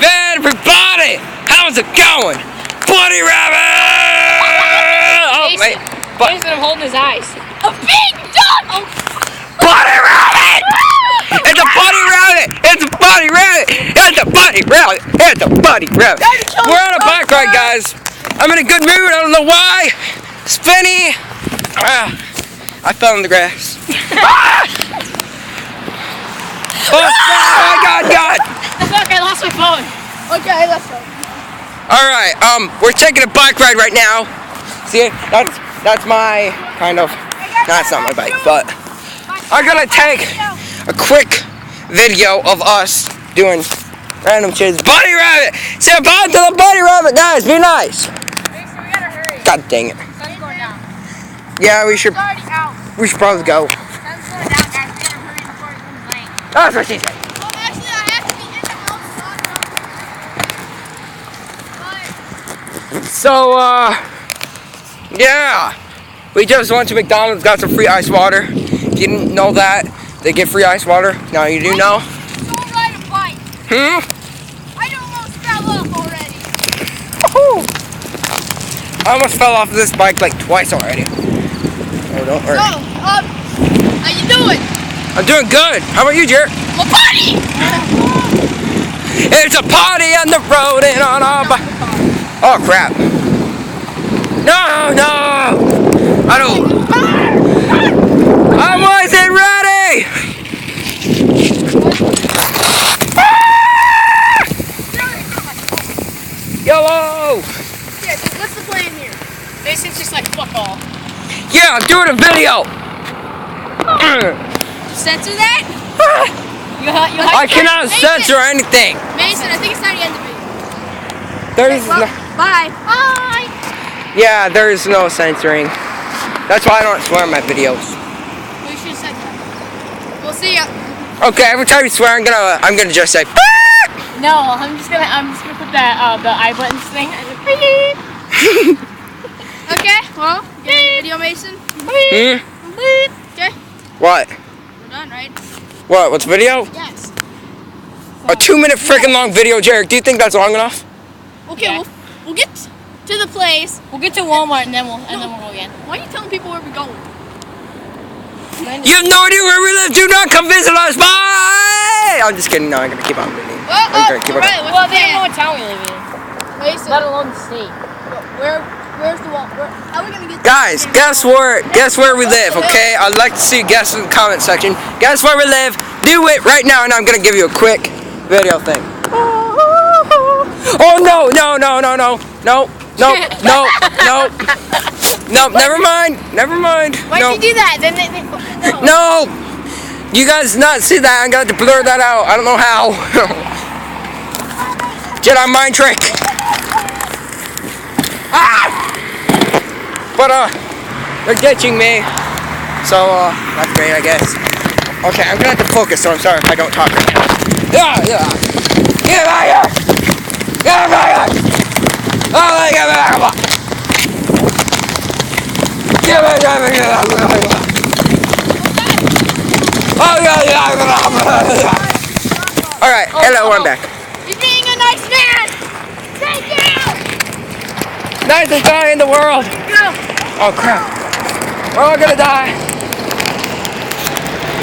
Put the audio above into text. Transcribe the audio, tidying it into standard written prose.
Everybody, how's it going? Bunny rabbit! Oh, wait. Jason, I'm holding his eyes. A big duck! Oh. Bunny rabbit! It's a bunny rabbit! It's a bunny rabbit! It's a bunny rabbit! It's a bunny rabbit! We're on a bike ride, guys. I'm in a good mood. I don't know why. Spinny. I fell in the grass. Oh, God. Okay, I lost my phone. Okay, let's go. Alright, we're taking a bike ride right now. See, that's my kind of, that's not my bike, but I'm gonna take a quick video of us doing random shit. Bunny rabbit! Say bye to the bunny rabbit, guys, be nice. Mason, we gotta hurry. God dang it. Sun's going down. Yeah, we should probably go. Sun's going down, guys. We gotta hurry before it comes late. That's what she said. Well, actually, I have to be in the house. So, yeah, we just went to McDonald's, got some free ice water. If you didn't know that, they give free ice water. Now you do know. Don't ride a bike. I almost fell off already. I almost fell off this bike like twice already. Oh, don't worry. So, how you doing? I'm doing good. How about you, Jerriq? I'm a party! It's a party on the road and on our bike. Oh, crap. No! I wasn't ready! Yellow! Yeah, dude, what's the plan here? Mason's just like, fuck all. Yeah, I'm doing a video! Censor that? I cannot censor anything! Mason, I think it's not the end of it. Bye. Bye! Yeah, there is no censoring. That's why I don't swear in my videos. We should say that. We'll see ya. Okay, every time you swear, I'm gonna just say. No, I'm just gonna put the I buttons thing. Okay, well, get in the video, Mason. Okay. What? We're done, right? What? What's video? Yes. A 2-minute freaking long video, Jerriq. Do you think that's long enough? Okay, yeah. we'll get to the place. We'll get to Walmart and then we'll go again. Why are you telling people where we're going? You have no idea where we live. Do not come visit us. Bye. I'm just kidding. No, I'm gonna keep on videoing. Well, they don't know what town we live in. Mason. Let alone the state. Where's the wall? How are we gonna get? Guys, guess where we live? Okay, I'd like to see you guess in the comment section. Guess where we live? Do it right now, and I'm gonna give you a quick video thing. Oh no! No, never mind. Why'd you do that? No! You guys not see that? I'm gonna have to blur that out. I don't know how. Jedi mind trick. But they're ditching me. So that's great, I guess. Okay, I'm gonna have to focus, so I'm sorry if I don't talk right now. Yeah. Get back here! Get back here! Oh, get back here! Get back here! Oh, yeah. Alright, hello, I'm back. You're being a nice man! Thank you! Nicest guy in the world! Go! Oh, crap. We're all gonna die.